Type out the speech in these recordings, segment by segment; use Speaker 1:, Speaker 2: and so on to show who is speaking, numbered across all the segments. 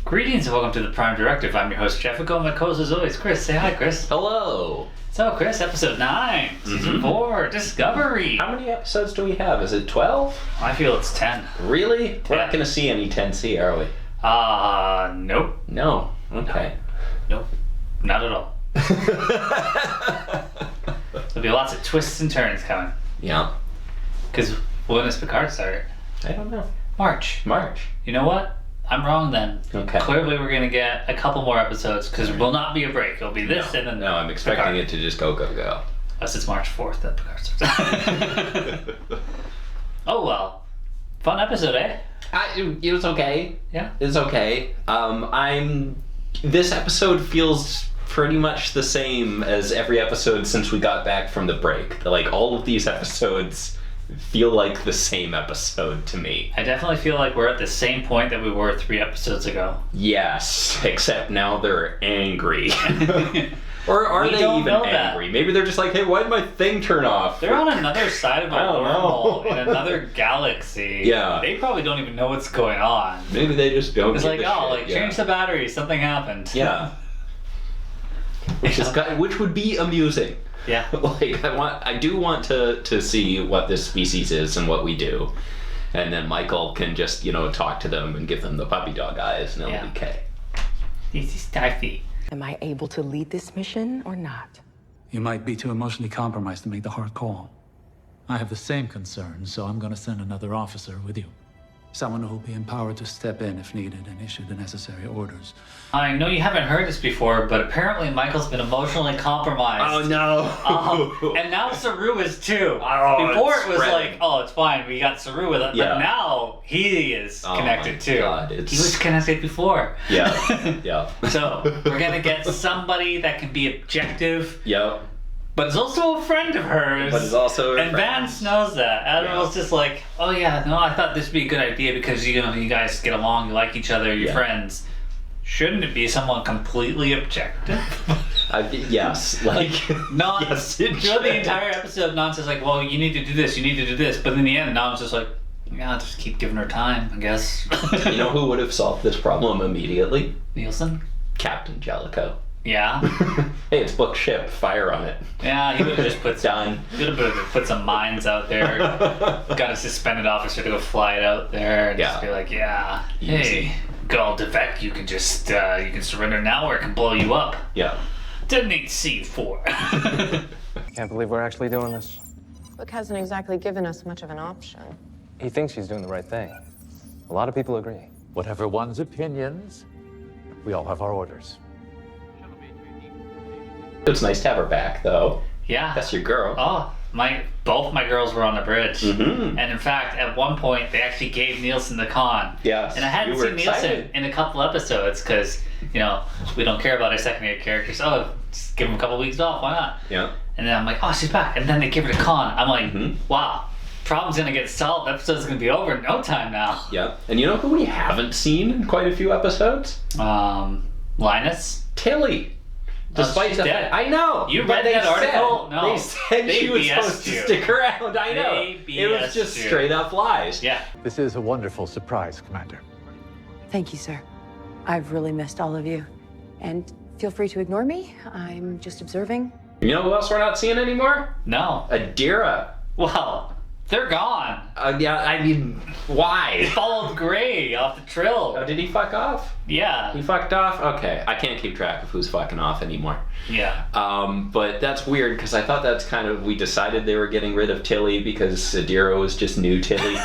Speaker 1: Greetings and welcome to the Prime Directive. I'm your host, Jeff. My co-host as always, Chris. Say hi, Chris.
Speaker 2: Hello.
Speaker 1: So, Chris, episode 9, season 4, Discovery.
Speaker 2: How many episodes do we have? Is it 12?
Speaker 1: I feel it's 10.
Speaker 2: Really? We're not going to see any 10C, are we?
Speaker 1: Nope.
Speaker 2: No. Okay.
Speaker 1: Nope. Not at all. There'll be lots of twists and turns coming.
Speaker 2: Yeah.
Speaker 1: Because when does Picard start?
Speaker 2: I don't know.
Speaker 1: March.
Speaker 2: You
Speaker 1: know what? I'm wrong then.
Speaker 2: Okay.
Speaker 1: Clearly we're going to get a couple more episodes because there will not be a break. It'll be this and then
Speaker 2: No, I'm expecting
Speaker 1: Picard.
Speaker 2: it to just go.
Speaker 1: Unless it's March 4th that Picard starts. Oh well. Fun episode, eh?
Speaker 2: It was okay.
Speaker 1: Yeah.
Speaker 2: It's okay. This episode feels pretty much the same as every episode since we got back from the break. Like, all of these episodes feel like the same episode to me.
Speaker 1: I definitely feel like we're at the same point that we were 3 episodes ago.
Speaker 2: Yes, except now they're angry. Or are they even angry?
Speaker 1: That.
Speaker 2: Maybe they're just like, hey, why did my thing turn off?
Speaker 1: They're on another side of a wormhole in another galaxy.
Speaker 2: Yeah.
Speaker 1: They probably don't even know what's going on.
Speaker 2: Maybe they just don't
Speaker 1: It's
Speaker 2: give
Speaker 1: like,
Speaker 2: a shit.
Speaker 1: change the battery, something happened.
Speaker 2: Yeah. Which would be amusing.
Speaker 1: Yeah.
Speaker 2: Like, I do want to see what this species is and what we do. And then Michael can just, talk to them and give them the puppy dog eyes and it'll be okay.
Speaker 1: This is Taffy.
Speaker 3: Am I able to lead this mission or not?
Speaker 4: You might be too emotionally compromised to make the hard call. I have the same concerns, so I'm going to send another officer with you. Someone who will be empowered to step in if needed and issue the necessary orders.
Speaker 1: I know you haven't heard this before, but apparently Michael's been emotionally compromised.
Speaker 2: Oh, no.
Speaker 1: And now Saru is too.
Speaker 2: Oh,
Speaker 1: before
Speaker 2: it's
Speaker 1: it was
Speaker 2: spreading.
Speaker 1: like, oh, it's fine, we got Saru with it.
Speaker 2: Yeah.
Speaker 1: But now he is connected
Speaker 2: my
Speaker 1: too.
Speaker 2: God,
Speaker 1: He was connected before.
Speaker 2: Yeah. Yeah.
Speaker 1: So we're going to get somebody that can be objective.
Speaker 2: Yep.
Speaker 1: But is also a friend of hers.
Speaker 2: But is also a
Speaker 1: and
Speaker 2: friend.
Speaker 1: Vance knows that. Admiral's just like, oh yeah, no, I thought this would be a good idea because you guys get along, you like each other, you're friends. Shouldn't it be someone completely objective?
Speaker 2: Yes. Like,
Speaker 1: Nhan,
Speaker 2: yes, it
Speaker 1: throughout the
Speaker 2: should.
Speaker 1: entire episode, Nhan says like, well, you need to do this, you need to do this. But in the end, Nhan's just like, yeah, I'll just keep giving her time, I guess.
Speaker 2: You know who would have solved this problem immediately?
Speaker 1: Nielsen?
Speaker 2: Captain Jellicoe.
Speaker 1: Yeah.
Speaker 2: Hey, it's booked ship. Fire on it.
Speaker 1: Yeah, he would have just put
Speaker 2: Done.
Speaker 1: He would have put some mines out there. Got a suspended officer to go fly it out there and just be like,
Speaker 2: Easy.
Speaker 1: hey, Gul Devec, you can just you can surrender now or it can blow you up.
Speaker 2: Yeah.
Speaker 1: Detonate C4.
Speaker 5: Can't believe we're actually doing this.
Speaker 6: Book hasn't exactly given us much of an option.
Speaker 5: He thinks he's doing the right thing. A lot of people agree.
Speaker 7: Whatever one's opinions, we all have our orders.
Speaker 2: It's nice to have her back, though.
Speaker 1: Yeah.
Speaker 2: That's your girl.
Speaker 1: Oh, both my girls were on the bridge.
Speaker 2: Mm-hmm.
Speaker 1: And in fact, at one point, they actually gave Nielsen the con.
Speaker 2: Yes.
Speaker 1: And I hadn't
Speaker 2: you were
Speaker 1: seen Nielsen
Speaker 2: excited.
Speaker 1: in a couple episodes because, we don't care about our secondary characters. Oh, just give them a couple weeks off. Why not?
Speaker 2: Yeah.
Speaker 1: And then I'm like, oh, she's back. And then they give her the con. I'm like,
Speaker 2: Mm-hmm.
Speaker 1: wow, problem's going to get solved. The episode's going to be over in no time now.
Speaker 2: Yeah. And you know who we haven't seen in quite a few episodes?
Speaker 1: Linus?
Speaker 2: Tilly. Despite
Speaker 1: she's
Speaker 2: the
Speaker 1: dead.
Speaker 2: fact, I know.
Speaker 1: You
Speaker 2: but
Speaker 1: read
Speaker 2: they
Speaker 1: that article?
Speaker 2: said-
Speaker 1: No.
Speaker 2: They said
Speaker 1: They
Speaker 2: she was
Speaker 1: BS'd
Speaker 2: supposed to
Speaker 1: you.
Speaker 2: stick around. I know.
Speaker 1: They
Speaker 2: It was just
Speaker 1: BS'd you.
Speaker 2: straight up lies.
Speaker 1: Yeah.
Speaker 7: This is a wonderful surprise, Commander.
Speaker 3: Thank you, sir. I've really missed all of you. And feel free to ignore me. I'm just observing.
Speaker 2: You know who else we're not seeing anymore?
Speaker 1: No.
Speaker 2: Adira.
Speaker 1: Well, they're gone.
Speaker 2: Yeah, I mean, why?
Speaker 1: They followed Gray off the Trill.
Speaker 2: Oh, did he fuck off?
Speaker 1: Yeah.
Speaker 2: He fucked off? Okay. I can't keep track of who's fucking off anymore.
Speaker 1: Yeah.
Speaker 2: But that's weird because I thought that's kind of, we decided they were getting rid of Tilly because Adira was just new Tilly.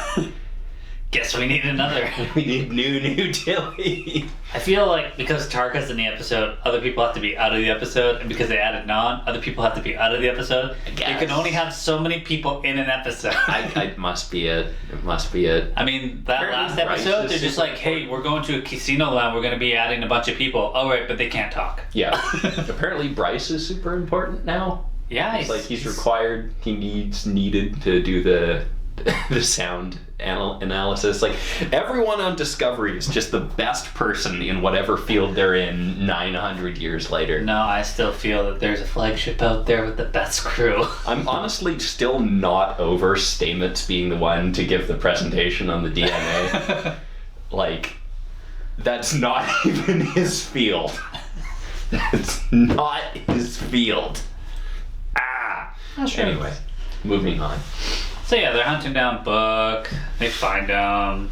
Speaker 1: Guess we need another.
Speaker 2: We need new Tilly.
Speaker 1: I feel like because Tarka's in the episode, other people have to be out of the episode, and because they added Nhan, other people have to be out of the episode. You can only have so many people in an episode.
Speaker 2: It must be it. It must be it.
Speaker 1: I mean, that
Speaker 2: Apparently
Speaker 1: last episode,
Speaker 2: Bryce is
Speaker 1: they're just
Speaker 2: super
Speaker 1: like, hey, we're going to a casino land, we're going to be adding a bunch of people. Oh, right, but they can't talk.
Speaker 2: Yeah. Apparently Bryce is super important now.
Speaker 1: Yeah,
Speaker 2: It's like he's required, needed to do the sound analysis. Like, everyone on Discovery is just the best person in whatever field they're in 900 years later.
Speaker 1: No, I still feel that there's a flagship out there with the best crew.
Speaker 2: I'm honestly still not over Stamets being the one to give the presentation on the DNA. Like, That's not even his field. That's not his field.
Speaker 1: Sure.
Speaker 2: Anyway, moving on.
Speaker 1: So yeah, they're hunting down Book. They find him.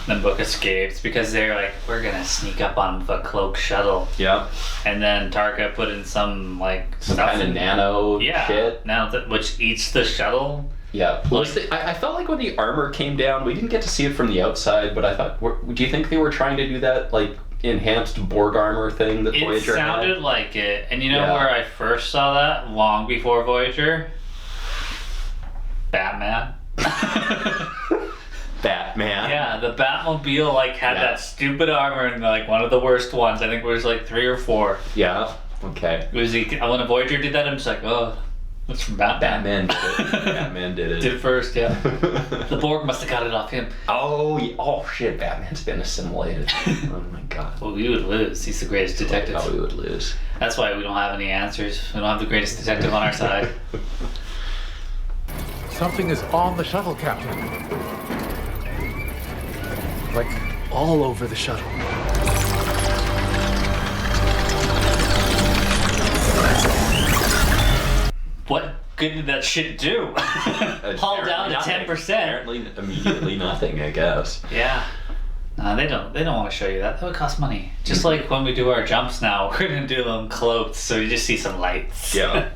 Speaker 1: Then Book escapes because they're like, we're gonna sneak up on the cloak shuttle.
Speaker 2: Yep.
Speaker 1: And then Tarka put in some
Speaker 2: Some kind of nano shit.
Speaker 1: Which eats the shuttle.
Speaker 2: Yeah. I felt like when the armor came down, we didn't get to see it from the outside, but I thought, do you think they were trying to do that, like, enhanced Borg armor thing that Voyager had?
Speaker 1: It sounded like it. And you know where I first saw that? Long before Voyager? Batman.
Speaker 2: Batman.
Speaker 1: Yeah, the Batmobile had that stupid armor and one of the worst ones. I think it was 3 or 4.
Speaker 2: Yeah. Okay.
Speaker 1: It was when a Voyager did that, I'm just like, oh, that's from Batman.
Speaker 2: Batman did it. Batman did it.
Speaker 1: Did it first, yeah. The Borg must have got it off him.
Speaker 2: Oh shit! Batman's been assimilated. Oh my god.
Speaker 1: Well, we would lose. He's the greatest detective.
Speaker 2: Oh, we would lose.
Speaker 1: That's why we don't have any answers. We don't have the greatest detective on our side.
Speaker 7: Something is on the shuttle, Captain. Like, all over the shuttle.
Speaker 1: What good did that shit do? Haul down to 10%.
Speaker 2: Apparently, immediately nothing, I guess.
Speaker 1: Yeah. No, they don't want to show you that. That would cost money. Just like when we do our jumps now, we're going to do them cloaked, so you just see some lights.
Speaker 2: Yeah.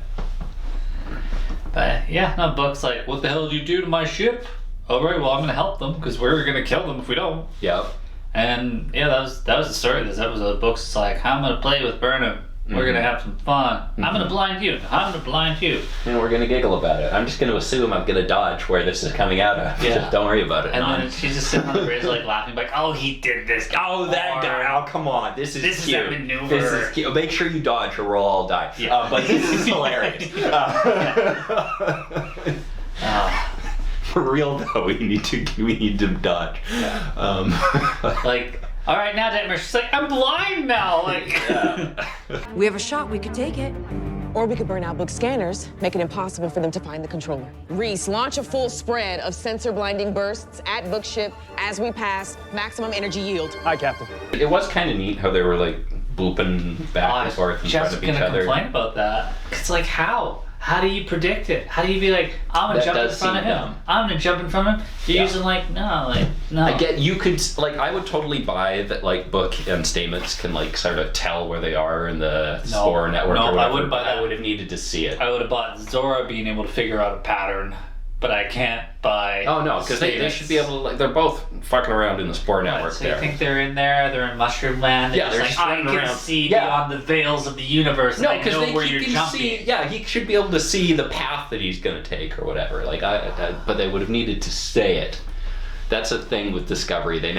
Speaker 1: But yeah, no, Book's like, what the hell did you do to my ship? All right, well, I'm going to help them because we're going to kill them if we don't.
Speaker 2: Yep.
Speaker 1: And yeah, that was the story of this episode. Book's like, I'm going to play with Burnham. We're going to have some fun. I'm going to blind you. I'm going to blind you.
Speaker 2: And we're going to giggle about it. I'm just going to assume I'm going to dodge where this is coming out of.
Speaker 1: Yeah.
Speaker 2: Just don't worry about it.
Speaker 1: And then she's just sitting on the bridge laughing oh, he did this.
Speaker 2: Oh, that guy. Oh, come on. This is cute.
Speaker 1: That maneuver.
Speaker 2: This is cute. Make sure you dodge or we'll all die.
Speaker 1: Yeah.
Speaker 2: But this is hilarious. For real though, we need to dodge.
Speaker 1: Yeah. All right, now Detmer. She's like, I'm blind now.
Speaker 3: We have a shot. We could take it.
Speaker 6: Or we could burn out Book scanners, make it impossible for them to find the controller. Reese, launch a full spread of sensor blinding bursts at Book ship as we pass maximum energy yield.
Speaker 5: Hi, Captain.
Speaker 2: It was kind of neat how they were booping back and forth in front of each other.
Speaker 1: Just gonna complain about that. It's how? How do you predict it? How do you be I'm gonna jump in front of him?
Speaker 2: Dumb.
Speaker 1: I'm gonna jump in front of him. You're using no.
Speaker 2: I get you could I would totally buy that Book and Stamets can sort of tell where they are in the Spore network.
Speaker 1: No,
Speaker 2: or whatever,
Speaker 1: I wouldn't buy that.
Speaker 2: I would have needed to see it.
Speaker 1: I would have bought Zora being able to figure out a pattern, but I can't buy.
Speaker 2: Oh no, because they should be able to they're both fucking around in the Spore network.
Speaker 1: So
Speaker 2: there.
Speaker 1: You think they're in there? They're in Mushroom Land.
Speaker 2: Yeah, they're just
Speaker 1: I
Speaker 2: running
Speaker 1: can
Speaker 2: around.
Speaker 1: see beyond the veils of the universe.
Speaker 2: No,
Speaker 1: because I know where you're jumping.
Speaker 2: He should be able to see the path that he's going to take or whatever. But they would have needed to say it. That's a thing with Discovery. They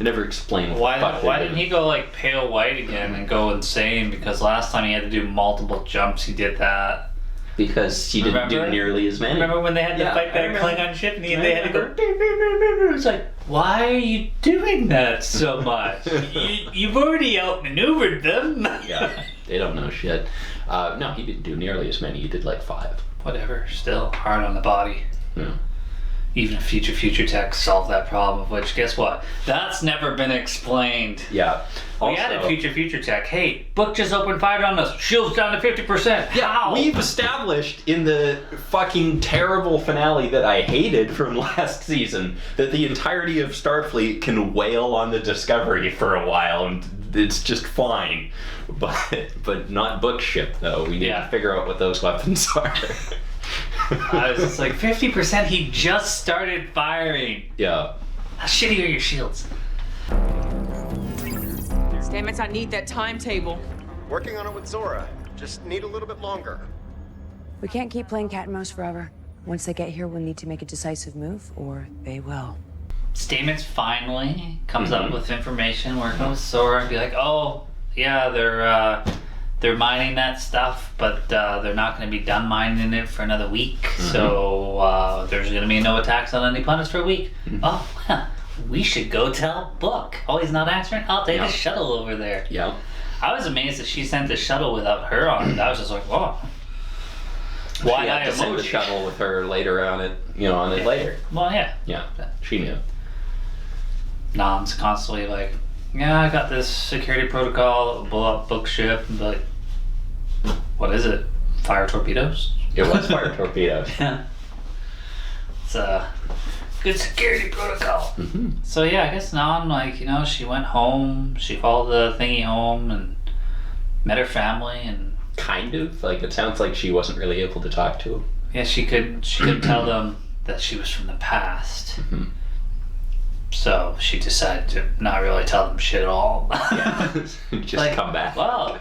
Speaker 2: never explain what the fuck
Speaker 1: Why didn't he go pale white again and go insane? Because last time he had to do multiple jumps, he did that.
Speaker 2: Because he didn't do nearly as many.
Speaker 1: Remember when they had to fight that Klingon ship and they had to go. It's why are you doing that so much? You've already outmaneuvered them.
Speaker 2: Yeah, they don't know shit. No, he didn't do nearly as many. He did 5.
Speaker 1: Whatever. Still hard on the body.
Speaker 2: Yeah.
Speaker 1: Even future tech solved that problem, which, guess what? That's never been explained.
Speaker 2: Yeah.
Speaker 1: We added future tech. Hey, Book just opened fire on us. Shields down to 50%.
Speaker 2: Yeah,
Speaker 1: How?
Speaker 2: we've established in the fucking terrible finale that I hated from last season that the entirety of Starfleet can wail on the Discovery for a while and it's just fine. But not Book ship, though. We need to figure out what those weapons are.
Speaker 1: I was just 50%, he just started firing.
Speaker 2: Yeah.
Speaker 1: How shitty are your shields?
Speaker 6: Stamets, I need that timetable.
Speaker 8: Working on it with Zora. Just need a little bit longer.
Speaker 3: We can't keep playing cat and mouse forever. Once they get here, we'll need to make a decisive move, or they will.
Speaker 1: Stamets finally comes up with information, working with Zora, and be oh, yeah, they're mining that stuff, but they're not going to be done mining it for another week. So there's going to be no attacks on any planets for a week. Oh, well, we should go tell Book. Oh, he's not answering? I'll take a shuttle over there.
Speaker 2: Yeah.
Speaker 1: I was amazed that she sent the shuttle without her on it. I was just whoa. Why
Speaker 2: she had to send the shuttle with her later on it, later.
Speaker 1: Well, yeah.
Speaker 2: Yeah, she knew.
Speaker 1: Nhan's constantly yeah, I got this security protocol, blow up book ship, and be like, what is it? Fire torpedoes?
Speaker 2: It was fire torpedoes.
Speaker 1: Yeah. It's a good security protocol.
Speaker 2: Mm-hmm.
Speaker 1: So yeah, I guess Nhan, like, you know, she went home, she followed the thingy home and met her family, and
Speaker 2: Kind of. Like, it sounds like she wasn't really able to talk to him.
Speaker 1: yeah, she could tell them that she was from the past.
Speaker 2: Mm-hmm.
Speaker 1: So she decided to not really tell them shit at all.
Speaker 2: Yeah. Just
Speaker 1: Like,
Speaker 2: come back.
Speaker 1: Well,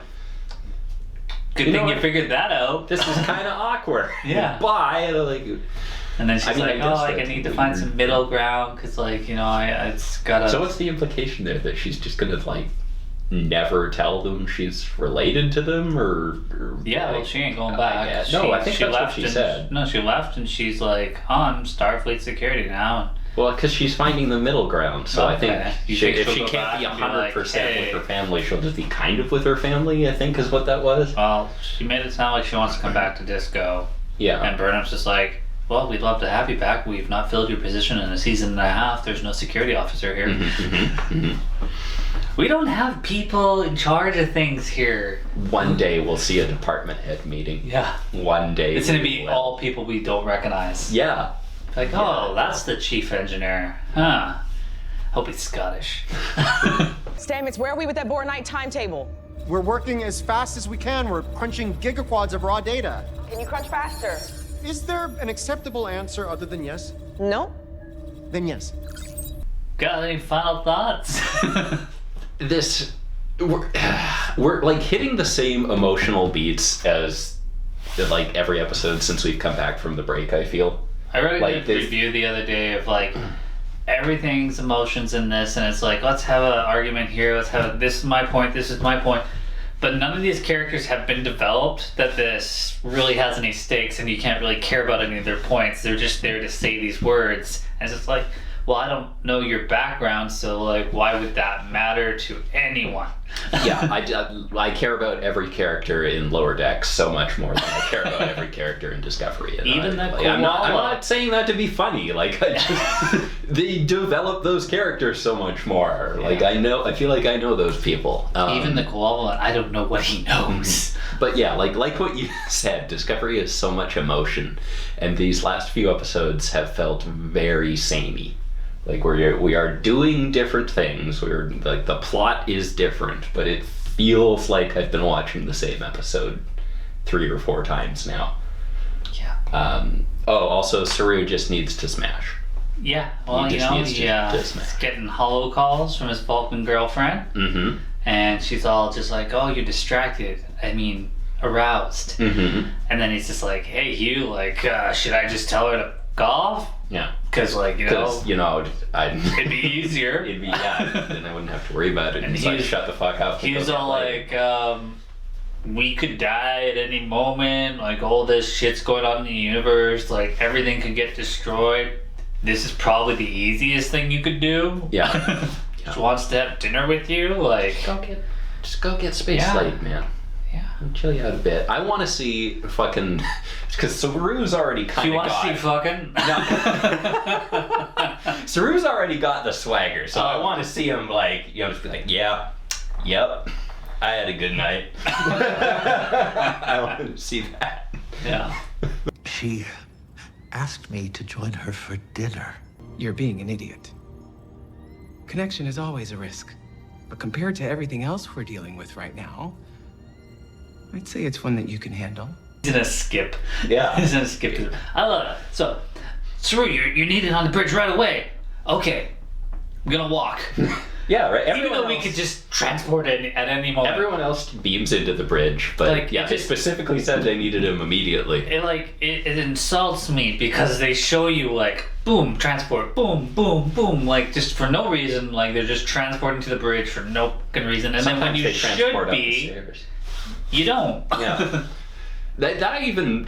Speaker 1: good
Speaker 2: You know
Speaker 1: thing you
Speaker 2: what?
Speaker 1: figured that out.
Speaker 2: This is kind of awkward.
Speaker 1: Yeah.
Speaker 2: Bye. Like,
Speaker 1: And then she's
Speaker 2: I mean,
Speaker 1: like,
Speaker 2: I guess
Speaker 1: oh, like, I
Speaker 2: that's
Speaker 1: need to
Speaker 2: weird.
Speaker 1: find some middle ground, because, like, you know, it's gotta...
Speaker 2: so what's the implication there? That she's just gonna, like, never tell them she's related to them, or
Speaker 1: Yeah,
Speaker 2: like,
Speaker 1: well, she ain't going
Speaker 2: I
Speaker 1: back.
Speaker 2: guess. No, I think
Speaker 1: she
Speaker 2: that's what
Speaker 1: left
Speaker 2: she
Speaker 1: and,
Speaker 2: said.
Speaker 1: No, she left, and she's like, I'm Starfleet security now.
Speaker 2: Well, because she's finding the middle ground, so I think,
Speaker 1: Okay. You
Speaker 2: she,
Speaker 1: think
Speaker 2: if
Speaker 1: she'll
Speaker 2: she
Speaker 1: go
Speaker 2: can't
Speaker 1: back
Speaker 2: be
Speaker 1: and be like,
Speaker 2: 100%
Speaker 1: hey.
Speaker 2: with her family, she'll just be kind of with her family, I think is what that was.
Speaker 1: Well, she made it sound like she wants to come back to Disco.
Speaker 2: Yeah.
Speaker 1: And Burnham's just like, well, we'd love to have you back. We've not filled your position in a season and a half. There's no security officer here. We don't have people in charge of things here.
Speaker 2: One day we'll see a department head meeting.
Speaker 1: Yeah.
Speaker 2: One day.
Speaker 1: It's going to
Speaker 2: we
Speaker 1: be
Speaker 2: will.
Speaker 1: all people we don't recognize.
Speaker 2: Yeah.
Speaker 1: Like, oh, that's the chief engineer. Huh. Hope he's Scottish.
Speaker 6: Stamets, where are we with that Bohr night timetable?
Speaker 8: We're working as fast as we can. We're crunching gigaquads of raw data.
Speaker 6: Can you crunch faster?
Speaker 8: Is there an acceptable answer other than yes?
Speaker 6: No?
Speaker 8: Then yes.
Speaker 1: Got any final thoughts?
Speaker 2: This we're like hitting the same emotional beats as like every episode since we've come back from the break, I feel.
Speaker 1: I read a
Speaker 2: Like,
Speaker 1: good
Speaker 2: there's-
Speaker 1: review the other day of like everything's emotions in this, and it's like, let's have an argument here, let's have this is my point, this is my point. But none of these characters have been developed that this really has any stakes, and you can't really care about any of their points. They're just there to say these words. And it's just like, well, I don't know your background, so like, why would that matter to anyone?
Speaker 2: Yeah, I care about every character in Lower Decks so much more than I care about every character in Discovery. And
Speaker 1: Even the
Speaker 2: I'm not
Speaker 1: koala.
Speaker 2: saying that to be funny. Like, I just, they develop those characters so much more. Like, I feel like I know those people.
Speaker 1: Even the koala, I don't know what he knows.
Speaker 2: But yeah, like what you said, Discovery is so much emotion, and these last few episodes have felt very samey. Like we are doing different things. We're like the plot is different, but it feels like I've been watching the same episode 3 or 4 times now.
Speaker 1: Yeah.
Speaker 2: Also Saru just needs to smash.
Speaker 1: Yeah. Well,
Speaker 2: He
Speaker 1: you
Speaker 2: just
Speaker 1: know,
Speaker 2: needs to
Speaker 1: he's
Speaker 2: smash.
Speaker 1: getting hollow calls from his Vulcan girlfriend.
Speaker 2: Mm-hmm.
Speaker 1: And she's all just like, oh, you're distracted. I mean, aroused.
Speaker 2: Mm-hmm.
Speaker 1: And then he's just like, hey, Hugh, like, should I just tell her to golf?
Speaker 2: Yeah.
Speaker 1: Because, like, you know,
Speaker 2: Because, you know,
Speaker 1: it'd be easier.
Speaker 2: it'd be, yeah, then I wouldn't have to worry about it.
Speaker 1: And
Speaker 2: It's like,
Speaker 1: he's-
Speaker 2: shut the fuck up.
Speaker 1: He was all like, we could die at any moment. Like, all this shit's going on in the universe. Like, everything could get destroyed. This is probably the easiest thing you could do.
Speaker 2: Yeah.
Speaker 1: She wants to have dinner with you. Like,
Speaker 2: Just go get Space
Speaker 1: Yeah.
Speaker 2: Slate, man.
Speaker 1: yeah.
Speaker 2: Chill you out a bit. I want to see fucking... Because Saru's already kind
Speaker 1: She
Speaker 2: of
Speaker 1: wants
Speaker 2: got...
Speaker 1: to see fucking.
Speaker 2: Saru's already got the swagger, so I
Speaker 1: Oh.
Speaker 2: want to see him, like, you know, just be like, yeah, yep, I had a good night. I want to see that.
Speaker 1: Yeah.
Speaker 7: She asked me to join her for dinner.
Speaker 9: You're being an idiot. Connection is always a risk, but compared to everything else we're dealing with right now, I'd say it's one that you can handle.
Speaker 1: He's gonna skip.
Speaker 2: Yeah.
Speaker 1: He's gonna skip to. I love it. So, Saru, you're needed on the bridge right away. Okay, I'm gonna walk.
Speaker 2: Yeah, right.
Speaker 1: Even though we could just transport it at any moment.
Speaker 2: Everyone else beams into the bridge, but
Speaker 1: Like,
Speaker 2: yeah,
Speaker 1: it
Speaker 2: they
Speaker 1: just-
Speaker 2: specifically said they needed him immediately.
Speaker 1: It insults me because they show you like boom transport, boom boom boom, like just for no reason, like they're just transporting to the bridge for no fucking reason, and then when
Speaker 2: Sometimes
Speaker 1: you
Speaker 2: they transport
Speaker 1: should
Speaker 2: up the
Speaker 1: be,
Speaker 2: stairs.
Speaker 1: you don't.
Speaker 2: Yeah. That even,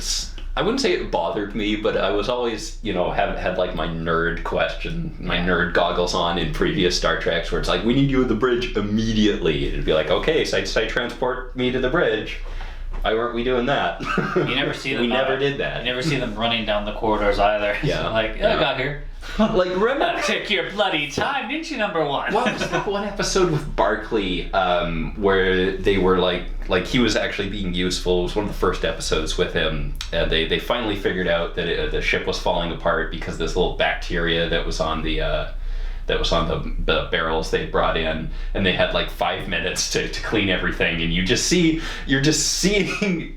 Speaker 2: I wouldn't say it bothered me, but I was always, you know, had like my nerd question, my nerd goggles on in previous Star Treks where it's like, we need you at the bridge immediately. It'd be like, okay, site transport me to the bridge. Why weren't we doing that?
Speaker 1: You never see them.
Speaker 2: We never did that.
Speaker 1: You never see them running down the corridors either.
Speaker 2: Yeah.
Speaker 1: Like,
Speaker 2: Yeah.
Speaker 1: I got here.
Speaker 2: Like, remember?
Speaker 1: Took your bloody time, didn't you, number one?
Speaker 2: What was that one episode with Barkley where they were like he was actually being useful? It was one of the first episodes with him. They finally figured out that the ship was falling apart because this little bacteria that was on the barrels they brought in, and they had like 5 minutes to clean everything, and you're just seeing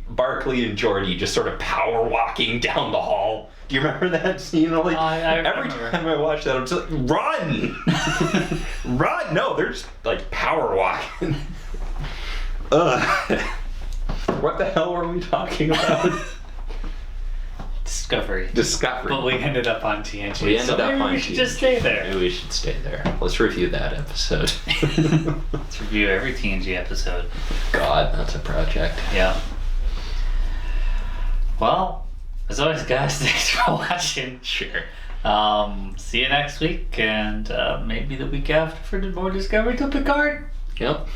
Speaker 2: Barkley and Geordi just sort of power walking down the hall. Do you remember that scene? Like, every time I watch that, I'm just like, run! Run! No, they're just like power walking. What the hell were we talking about?
Speaker 1: Discovery.
Speaker 2: Discovery.
Speaker 1: But we ended up on TNG.
Speaker 2: We ended up on
Speaker 1: we should just stay there.
Speaker 2: Maybe we should stay there. Let's review that episode.
Speaker 1: Let's review every TNG episode.
Speaker 2: God, that's a project.
Speaker 1: Yeah. Well, as always, guys, thanks for watching.
Speaker 2: Sure.
Speaker 1: See you next week, and maybe the week after for more Discovery to Picard.
Speaker 2: Yep.